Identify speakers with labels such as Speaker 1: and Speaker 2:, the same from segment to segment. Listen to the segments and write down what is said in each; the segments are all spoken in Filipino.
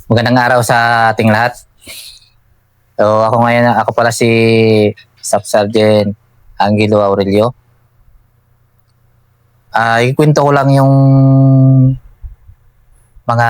Speaker 1: Magandang araw sa ating lahat. So ako pala si Staff Sergeant Angelo Aurelio. Ikwento ko lang yung mga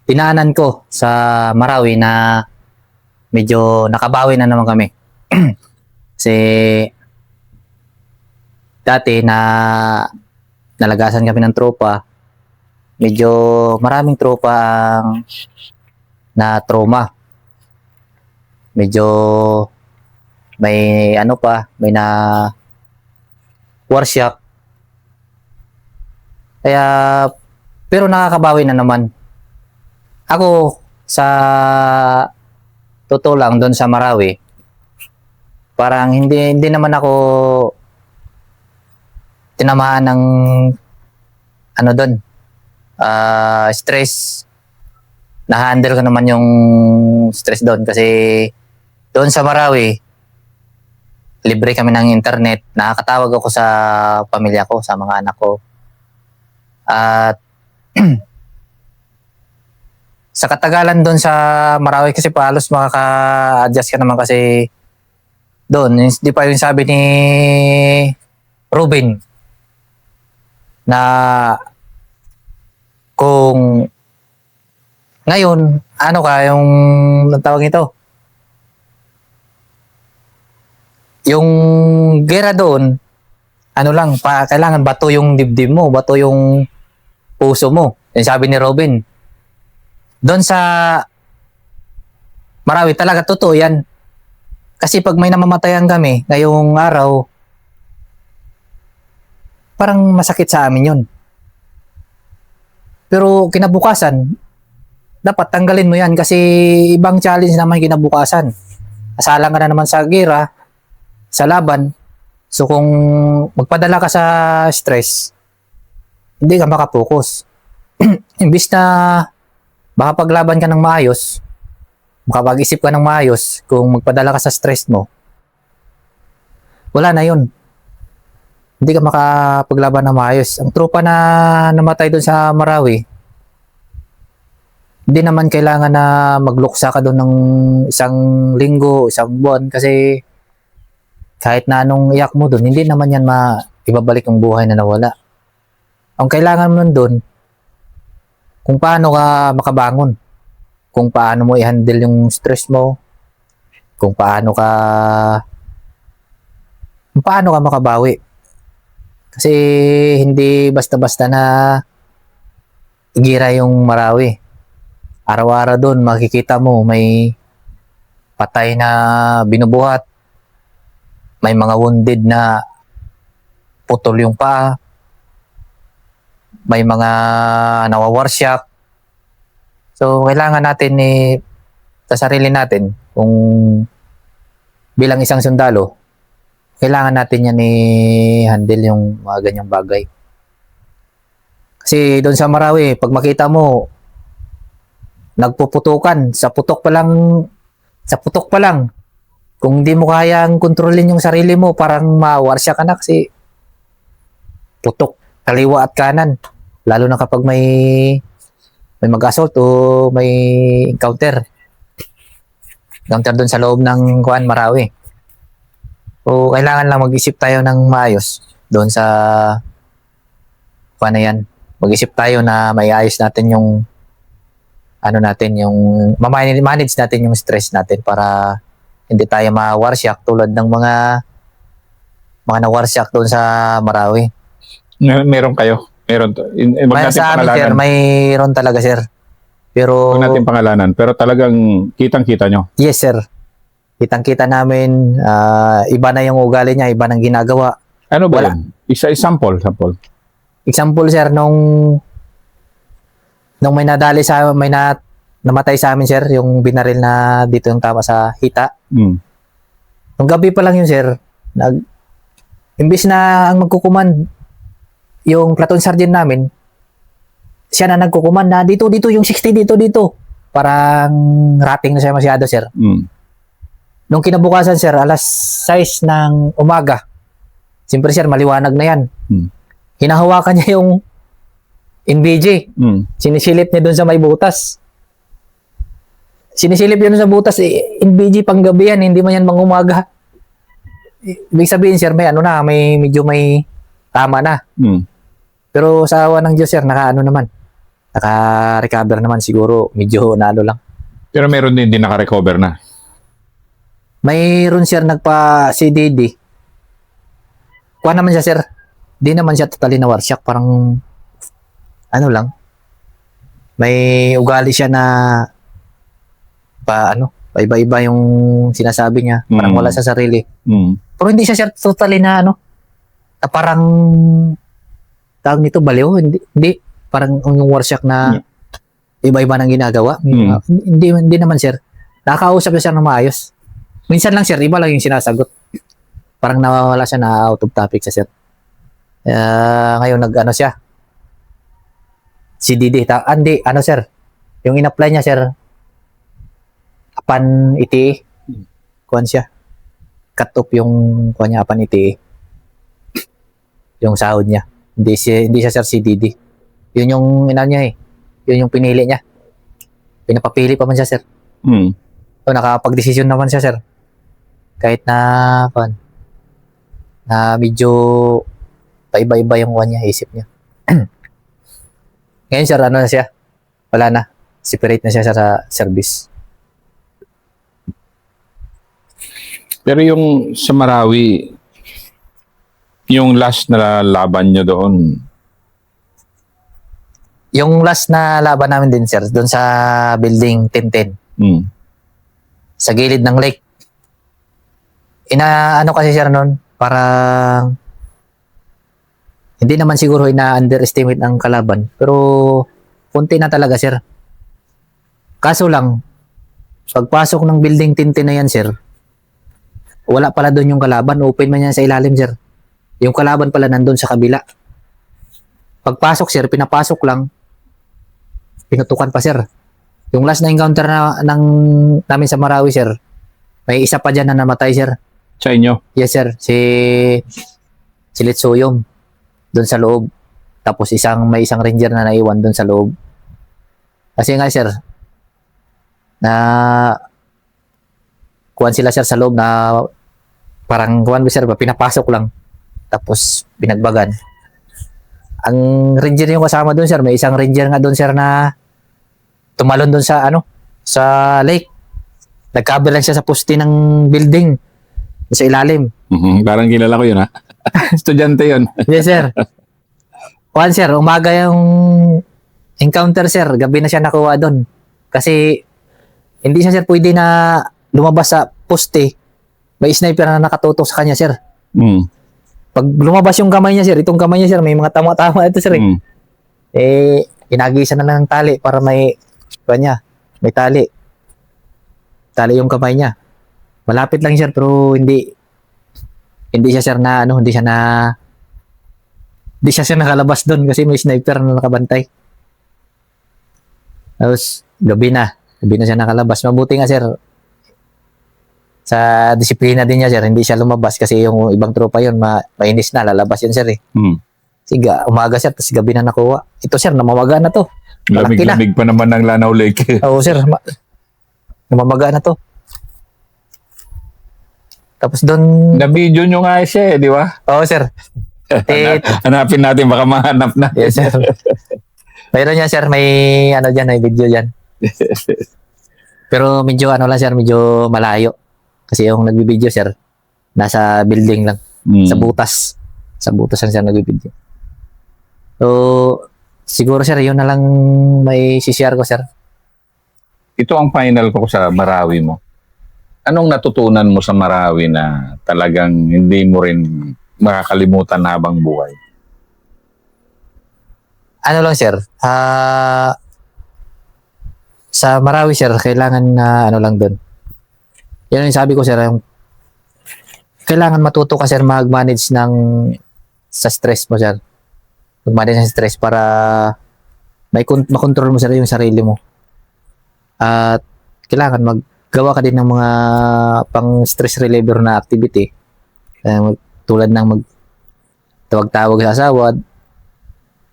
Speaker 1: dinaanan ko sa Marawi na medyo nakabawi na naman kami. Kasi dati na nalagasan kami ng tropa, medyo maraming tropa ang na trauma. Medyo may may na war shock. Kaya, pero nakakabawi na naman. Ako, sa totoo lang, doon sa Marawi, parang hindi naman ako tinamaan ng doon, stress. Na-handle ko naman yung stress doon kasi doon sa Marawi, libre kami ng internet. Nakakatawag ako sa pamilya ko, sa mga anak ko. At sa katagalan doon sa Marawi kasi halos makaka-adjust ka naman kasi doon, di pa yung sabi ni Ruben na kung ngayon, yung tawag ito? Yung gera doon, kailangan bato yung dibdib mo, bato yung puso mo. Yung sabi ni Robin. Doon sa Marawi talaga totoo yan. Kasi pag may namamatayan kami ngayong araw, parang masakit sa amin yun. Pero kinabukasan, dapat tanggalin mo yan kasi ibang challenge naman kinabukasan. Asalang ka na naman sa gira, sa laban. So kung magpadala ka sa stress, hindi ka makapokus. Imbis na makapaglaban ka ng maayos, makapag-isip ka ng maayos, kung magpadala ka sa stress mo, wala na yun. Hindi ka makapaglaban ng maayos. Ang tropa na namatay doon sa Marawi, hindi naman kailangan na magluksa ka doon ng isang linggo, isang buwan kasi kahit na anong iyak mo doon, hindi naman yan ibabalik yung buhay na nawala. Ang kailangan mo doon, kung paano ka makabangon, kung paano mo i-handle yung stress mo, kung paano ka makabawi. Kasi hindi basta-basta na igira yung Marawi. Araw-araw doon makikita mo may patay na binubuhat, may mga wounded na putol yung paa, may mga nawawarsyak. So kailangan natin sa sarili natin, kung bilang isang sundalo, kailangan natin yan handle yung mga ganyang bagay. Kasi doon sa Marawi, pag makita mo nagpuputukan sa putok pa lang, kung hindi mo kayang kontrolin yung sarili mo, parang mawarsya ka na kasi putok kaliwa at kanan, lalo na kapag may mag-assault o may encounter doon sa loob ng Marawi. O kailangan lang mag-isip tayo ng maayos doon sa yan. Mag-isip tayo na maiayos natin yung manage natin yung stress natin para hindi tayo ma-warsyak tulad ng mga na-warsyak doon sa Marawi.
Speaker 2: Meron kayo? Meron.
Speaker 1: May sa amin, sir, mayroon talaga, sir. Pero
Speaker 2: huwag natin pangalanan. Pero talagang kitang-kita nyo?
Speaker 1: Yes, sir. Kitang-kita namin. Iba na yung ugali niya, iba nang ginagawa.
Speaker 2: Ano ba yan? Example.
Speaker 1: Example, sir, nung may namatay sa amin, sir, yung binaril na dito yung tama sa hita. Nung gabi pa lang yun, sir, imbis na ang magkukuman yung platoon sergeant namin, siya na nagkukuman na dito yung 60 dito. Parang rating na siya masyado, sir. Nung kinabukasan, sir, alas 6 ng umaga, siyempre, sir, maliwanag na yan. Hinahawakan niya NBJ. Sinisilip niya doon sa may butas. Sinisilip yun sa butas, NBJ panggabi yan, hindi man yan mangumaga. Ibig sabihin, sir, may medyo may tama na. Pero sa awa ng Diyos, sir, naka-recover naman siguro, medyo lang.
Speaker 2: Pero meron din naka-recover na.
Speaker 1: Mayroon, sir, nagpa-CDD. Kuha naman siya, sir. Di naman siya totally na warsyak, parang lang. May ugali siya na iba-iba yung sinasabi niya. Parang wala sa sarili. Pero hindi siya totally na parang tawag nito baliw. Hindi. Parang yung warsyak na iba-iba nang ginagawa. Hindi naman, sir. Nakakausap siya ng maayos. Minsan lang, sir, iba lang yung sinasagot. Parang nawawala siya na out of topic sa sir. Ngayon siya. CDD. Hindi, sir. Yung in-apply niya, sir, apan iti kuan siya. Cut off yung kuan niya apan iti. Yung sahod niya. Hindi siya sir CDD. Yun yung niya eh. Yun yung pinili niya. Pinapapili pa man siya, sir. So nakapag-desisyon naman siya, sir. Kahit na na medyo paiba-iba yung kuan niya, isip niya. Ngayon, sir, na siya? Wala na. Separate na siya sa service.
Speaker 2: Pero yung sa Marawi, yung last na laban nyo doon,
Speaker 1: yung last na laban namin din, sir, doon sa building 1010. Sa gilid ng lake. Kasi, sir, noon, parang hindi naman siguro ina-underestimate ang kalaban. Pero, punti na talaga, sir. Kaso lang, pagpasok ng building 1010 na yan, sir, wala pala doon yung kalaban. Open man yan sa ilalim, sir. Yung kalaban pala nandun sa kabila. Pagpasok, sir, pinapasok lang. Pinutukan pa, sir. Yung last na encounter namin sa Marawi, sir, may isa pa dyan na namatay, sir.
Speaker 2: sa inyo?
Speaker 1: Yes, sir. Si Litsoyom. Doon sa loob. Tapos may isang ranger na naiwan doon sa loob. Kasi nga, sir, kuwan sila, sir, sa loob na parang sir, pinapasok lang. Tapos binagbagan. Ang ranger yung kasama doon, sir, may isang ranger nga doon, sir, na tumalon doon sa sa lake. Nagkabi lang siya sa poste ng building sa ilalim.
Speaker 2: Parang kilala ko yun, ha? Estudyante yun.
Speaker 1: Yes, sir. Kuwan, sir, umaga yung encounter, sir. Gabi na siya nakuha doon. Kasi hindi siya, sir, pwede na lumabas sa poste. May sniper na nakatutok sa kanya, sir. Pag lumabas yung kamay niya, sir, itong kamay niya, sir, may mga tama-tama ito, sir. Inagisa na lang ng tali para may tali. Tali yung kamay niya. Malapit lang, sir, pero hindi siya, sir, hindi siya nakalabas doon kasi may sniper na nakabantay. Tapos, gabi na siya nakalabas. Mabuti nga, sir, sa disiplina din niya, sir, hindi siya lumabas kasi yung ibang tropa yun, mainis na, lalabas yun, sir, eh. Siga, umaga, sir, tapos gabi na nakuha. Ito, sir, namamaga na to.
Speaker 2: Lamig-lamig pa naman ng Lanao Lake.
Speaker 1: Oo, sir, namamaga na to. Tapos doon...
Speaker 2: Na-video nyo nga siya, di ba?
Speaker 1: Oo, sir.
Speaker 2: Hanapin natin, baka mahanap na.
Speaker 1: Yes, sir. Mayroon yan, sir, may may video dyan. Pero medyo lang, sir, medyo malayo. Kasi yung nagbibideo, sir, nasa building lang. Sa butas. Sa butas lang, sir, nagbibideo. So, siguro, sir, yun na lang may sishare ko, sir.
Speaker 2: Ito ang final ko sa Marawi mo. Anong natutunan mo sa Marawi na talagang hindi mo rin makakalimutan habang buhay?
Speaker 1: Lang, sir, sa Marawi, sir, kailangan na lang doon. Yan yung sabi ko, sir, kailangan matuto ka, sir, mag-manage sa stress mo, sir. Mag-manage ng stress para makontrol mo, sir, yung sarili mo. At kailangan maggawa ka din ng mga pang-stress reliever na activity. Tulad ng tawag-tawag sa asawa,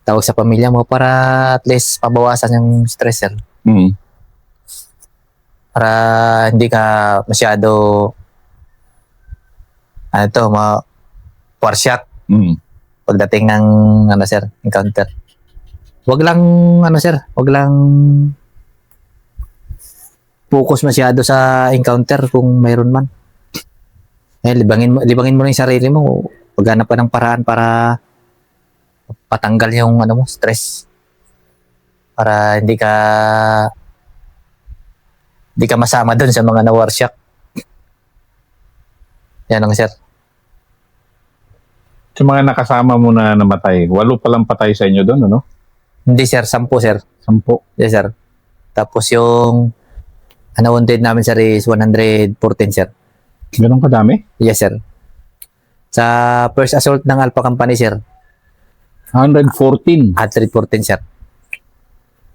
Speaker 1: tawag sa pamilya mo para at least pabawasan yung stress, sir.
Speaker 2: Mm.
Speaker 1: Para hindi ka masyado power shock
Speaker 2: Mm.
Speaker 1: pagdating ng sir, encounter. Wag lang sir, wag lang focus masyado sa encounter kung mayroon man. Libangin mo na yung sarili mo. Paghanap ka ng paraan para patanggal yung stress. Para hindi ka masama doon sa mga na-war shock. Yan ang sir.
Speaker 2: Sa mga nakasama mo na namatay, 8 palang patay sa inyo doon, ano?
Speaker 1: Hindi sir, 10 sir.
Speaker 2: 10.
Speaker 1: Yes sir. Tapos yung wounded namin sir is 114 sir.
Speaker 2: Ganun kadami?
Speaker 1: Yes sir. Sa first assault ng Alpha Company sir,
Speaker 2: 114.
Speaker 1: 114 sir.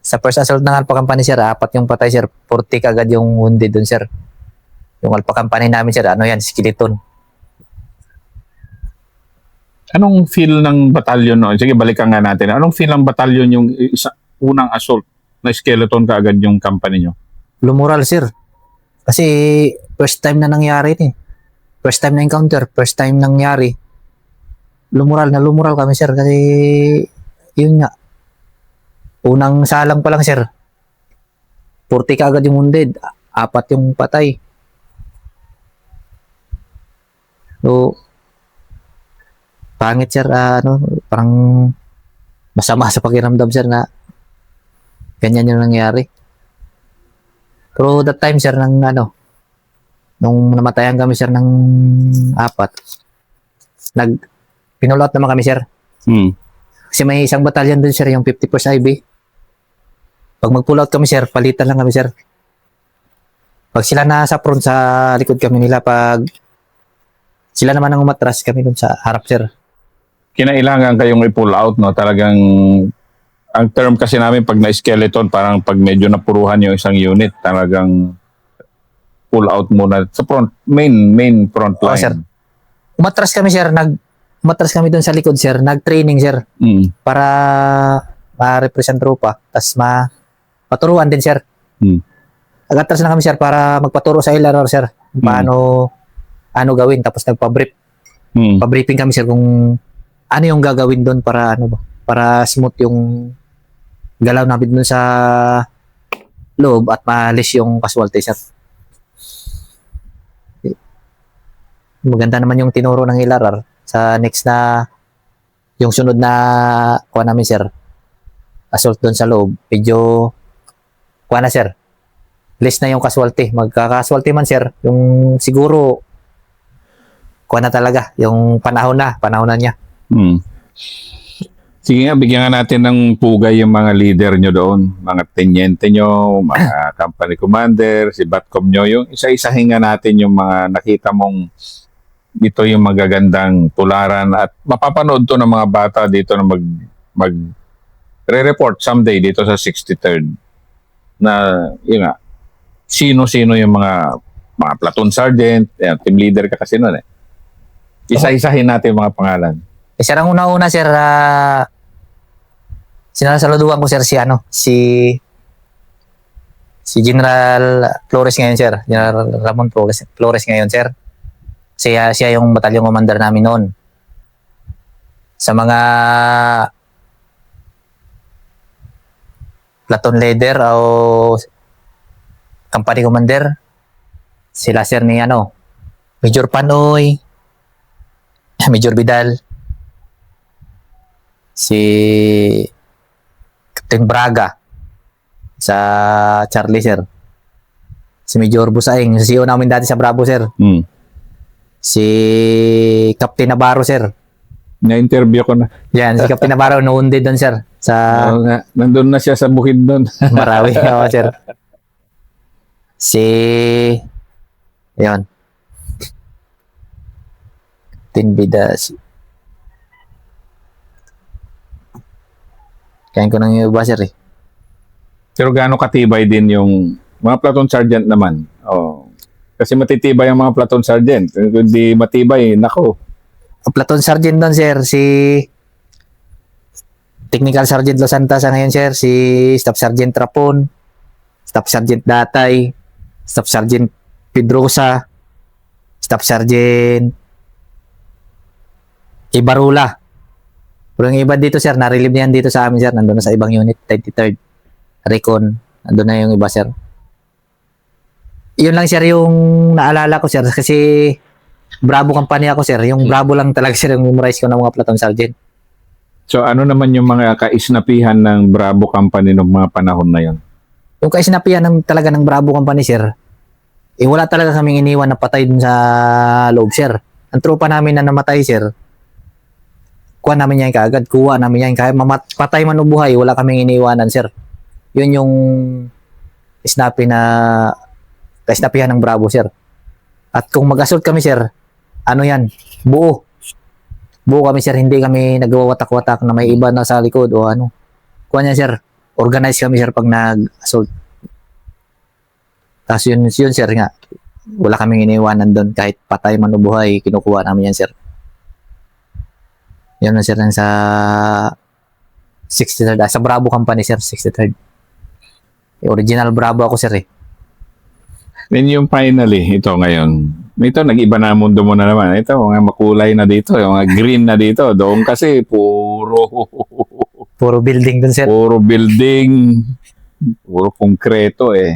Speaker 1: Sa first assault ng Alpha Company sir, 4 yung patay sir, 40 kagad yung wounded dun sir. Yung Alpha Company namin sir, skeleton.
Speaker 2: Anong feel ng batalyon noon? Sige, balikan nga natin. Anong feel ng batalyon yung unang assault na skeleton kaagad yung company nyo?
Speaker 1: Lumural sir. Kasi first time na nangyari eh. First time na encounter, first time nangyari. Lumural kami sir kasi yun nga. Unang salang pa lang sir. 40 kaagad yung wounded, 4 yung patay. So, pangit sir, parang masama sa pakiramdam sir na ganyan yung nangyari. Pero that time sir, nung namatayan kami sir ng 4, pinulot naman kami sir.
Speaker 2: Hmm.
Speaker 1: Kasi may isang batalyon dun sir, yung 51st IB. Pag mag-pull out kami sir, palitan lang kami sir. Pag sila nasa front, sa likod kami nila. Pag sila naman ang umatras, kami dun sa harap sir.
Speaker 2: Kinailangan kayong i-pull out, no? Talagang, ang term kasi namin pag na-skeleton, parang pag medyo napuruhan yung isang unit, talagang pull out muna sa front, main front line.
Speaker 1: Sir. Umatras kami sir, umatras kami dun sa likod sir, nag-training sir,
Speaker 2: Mm.
Speaker 1: para ma-represent tropa, tas paturuan din sir.
Speaker 2: Mm.
Speaker 1: Nag-atras na kami sir para magpaturo sa LRR sir, paano gawin, tapos nagpa-brief.
Speaker 2: Mm.
Speaker 1: Pa-briefing kami sir kung ano yung gagawin doon para para smooth yung galaw namin doon sa loob at maalis yung casualty sir. Maganda naman yung tinuro ng LRR sa next na yung sunod na kuha namin sir, assault doon sa loob, medyo kuha na sir, list na yung casualty. Magka-casualty man sir, yung siguro kuha na talaga yung panahon na niya.
Speaker 2: Hmm. Sige nga, bigyan nga natin ng pugay yung mga leader nyo doon, mga tenyente nyo, mga company commander, si Batcom nyo, yung isa-isahin nga natin yung mga nakita mong dito yung magagandang tularan at mapapanood to ng mga bata dito na re-report someday dito sa 63rd na yun nga, sino-sino yung mga platoon sergeant, team leader ka kasi nun eh. Isa-isahin natin yung mga pangalan.
Speaker 1: Sir, ang una-una sir, sinasaluduan ko sir si General Flores ngayon sir, General Ramon Flores ngayon sir. Siya yung batalyon commander namin noon. Sa mga platoon leader o company commander, sila sir ni Major Panoy, Major Vidal, si Captain Braga sa Charlie sir, si Major Busaing, si CEO namin dati sa Bravo sir, si Captain Navarro sir,
Speaker 2: na-interview ko na.
Speaker 1: yan, si Captain Navarro noonded doon sir sa
Speaker 2: Oo nga, nandun na siya sa bukid doon.
Speaker 1: Marawi. Oo sir, yun, Tinbida, kain ko ng iba sir eh.
Speaker 2: Pero gaano katibay din yung mga platoon sergeant naman. Oh. Kasi matitibay ang mga platoon sergeant. Kung di matibay, nako.
Speaker 1: Ang platoon sergeant doon sir, si Technical Sergeant Los Santos sa ngayon, sir. Si Staff Sergeant Trapon, Staff Sergeant Datay, Staff Sergeant Pedrosa, Staff Sergeant Ibarula. Pero yung iba dito, sir, na-relieve na yan dito sa amin, sir. Nandun na sa ibang unit, 23rd. Recon. Nandun na yung iba, sir. Yun lang, sir, yung naalala ko, sir. Kasi Bravo company ako, sir. Yung Bravo lang talaga, sir, yung memorize ko ng mga platoon sergeant.
Speaker 2: So ano naman yung mga kaisnapihan ng Bravo Company ng mga panahon na yon?
Speaker 1: Yung kaisnapihan talaga ng Bravo company, sir, wala talaga kaming iniwan na patay dun sa loob, sir. Ang tropa namin na namatay, sir, kuha namin yan kaagad. Kuha namin yan. Kaya patay man o buhay, wala kaming iniwanan, sir. Yun yung kaisnapihan ng Bravo, sir. At kung mag-assault kami, sir, ano yan? Buo. Buo kami, sir. Hindi kami nagwawatak-watak na may iba na sa likod o ano. Kuha niya, sir. Organize kami, sir, pag nag-assault. Tapos yun, sir, nga. Wala kaming iniwanan doon. Kahit patay man o buhay, kinukuha namin yan, sir. Yan na, sir, sa 63rd. Sa Bravo company, sir, 63rd. Original Bravo ako, sir, eh.
Speaker 2: Then yung finally, ito ngayon, ito nag-iba na mundo mo na naman. Ito, mga makulay na dito, yung mga green na dito. Doon kasi
Speaker 1: Puro building dun, sir.
Speaker 2: puro building, puro konkreto eh.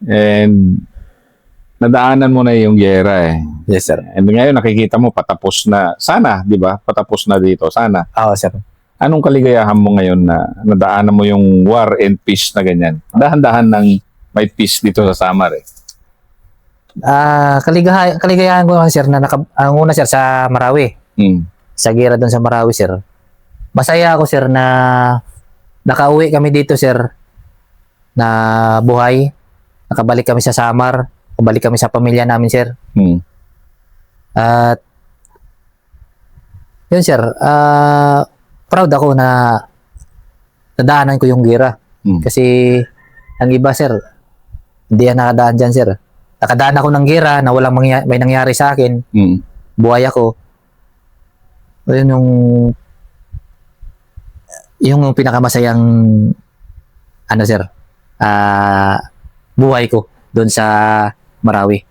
Speaker 2: And nadaanan mo na yung giyera eh.
Speaker 1: Yes, sir.
Speaker 2: And ngayon nakikita mo patapos na. Sana, di ba? Patapos na dito. Sana.
Speaker 1: Oo, sir.
Speaker 2: Anong kaligayahan mo ngayon na nadaanan mo yung war and peace na ganyan? Dahan-dahan ng may peace dito sa Samar eh.
Speaker 1: Kaligayahan ko lang, sir, na ang una, sir, sa Marawi.
Speaker 2: Hmm.
Speaker 1: Sa gira doon sa Marawi, sir. Masaya ako, sir, na nakauwi kami dito, sir, na buhay. Nakabalik kami sa Samar. Nakabalik kami sa pamilya namin, sir.
Speaker 2: Hmm.
Speaker 1: At yun, sir, proud ako na nadaanan ko yung gira.
Speaker 2: Hmm.
Speaker 1: Kasi ang iba, sir, hindi yan nakadaan dyan, sir. Nakadaan ako ng gira na walang may nangyari sa akin.
Speaker 2: Hmm.
Speaker 1: Buhay ako. Yun yung pinakamasayang ano, sir, buhay ko doon sa Marawi.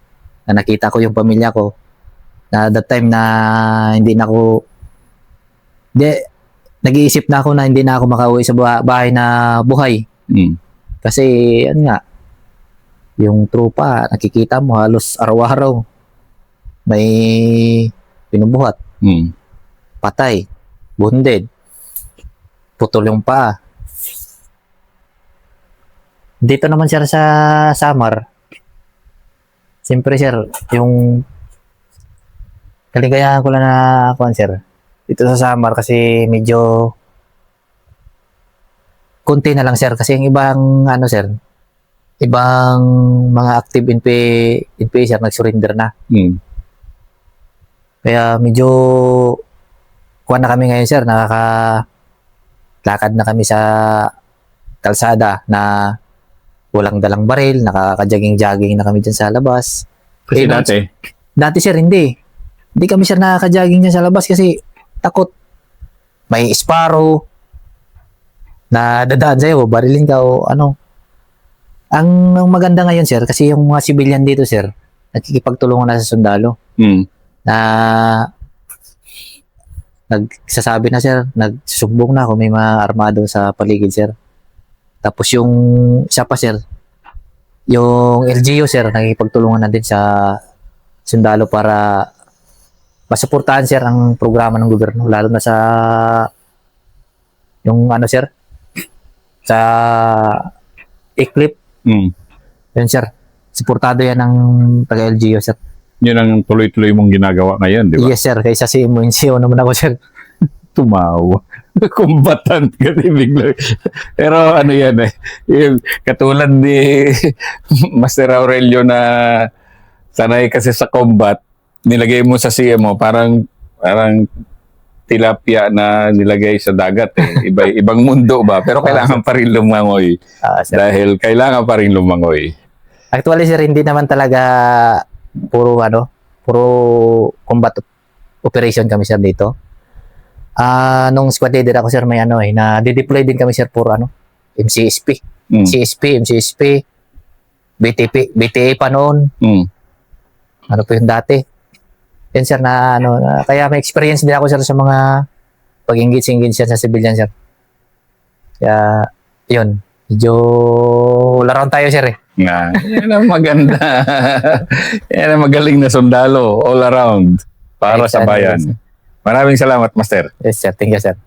Speaker 1: Na nakita ko yung pamilya ko na that time na nag-iisip na ako na hindi na ako makauwi sa bahay na buhay.
Speaker 2: Hmm.
Speaker 1: Kasi ano nga, yung trupa, nakikita mo halos araw-araw may pinubuhat,
Speaker 2: Hmm.
Speaker 1: patay, wounded, putol yung paa. Dito naman, sir, sa Samar, siyempre, sir, yung kaligayahan ko lang na sir, dito sa Samar kasi medyo konti na lang, sir, kasi yung ibang ano, sir, ibang mga active NPA, sir, nag-surrender na.
Speaker 2: Hmm.
Speaker 1: Kaya medyo kuha na kami ngayon, sir, nakaka-lakad na kami sa kalsada na walang dalang baril, nakaka-jogging-jogging na kami dyan sa labas.
Speaker 2: Kasi
Speaker 1: Eh,
Speaker 2: dati,
Speaker 1: Dati, sir, hindi. Hindi kami, sir, nakaka-jogging dyan sa labas kasi takot. May Sparrow na dadaan sa'yo, barilin ka o ano. Ang maganda ngayon, sir, kasi yung mga civilian dito, sir, nakikipagtulungan na sa sundalo
Speaker 2: hmm.
Speaker 1: na nagsasabi na, sir, nagsusumbong na kung may mga armado sa paligid, sir. Tapos yung isa pa, sir, yung LGU, sir, nakikipagtulungan na din sa sundalo para masuportahan, sir, ang programa ng gobyerno, lalo na sa yung ano, sir, sa Eclipse.
Speaker 2: Hmm.
Speaker 1: Yun, sir, suportado yan ng taga-LGU, sir.
Speaker 2: Yun ang tuloy-tuloy mong ginagawa ngayon, di ba?
Speaker 1: Yes, sir, kaysa si MNCO naman ako, sir.
Speaker 2: Tumawa. Combatant kasi bigla. Pero ano yan eh. Yung, katulad ni Master Aurelio na sanay kasi sa combat, nilagay mo sa CMO, parang tilapia na nilagay sa dagat eh. Ibang mundo ba? Pero kailangan pa rin lumangoy.
Speaker 1: Sir.
Speaker 2: Dahil kailangan pa rin lumangoy.
Speaker 1: Actually, sir, hindi naman talaga puro combat operation kami, sir, dito. Nung squad leader ako, sir, may na deploy din kami, sir, for MCSP. MCSP, BTA pa noon. Ano po yung dati. Yan, sir, kaya may experience din ako, sir, sa mga pag-engage sa civilian, sir. Kaya, yun. Medyo laron tayo, sir, eh.
Speaker 2: Nga, yan ang maganda. Yan ang magaling na sundalo all around para sa bayan. Maraming salamat, Master.
Speaker 1: Yes, sir. Thank you, sir.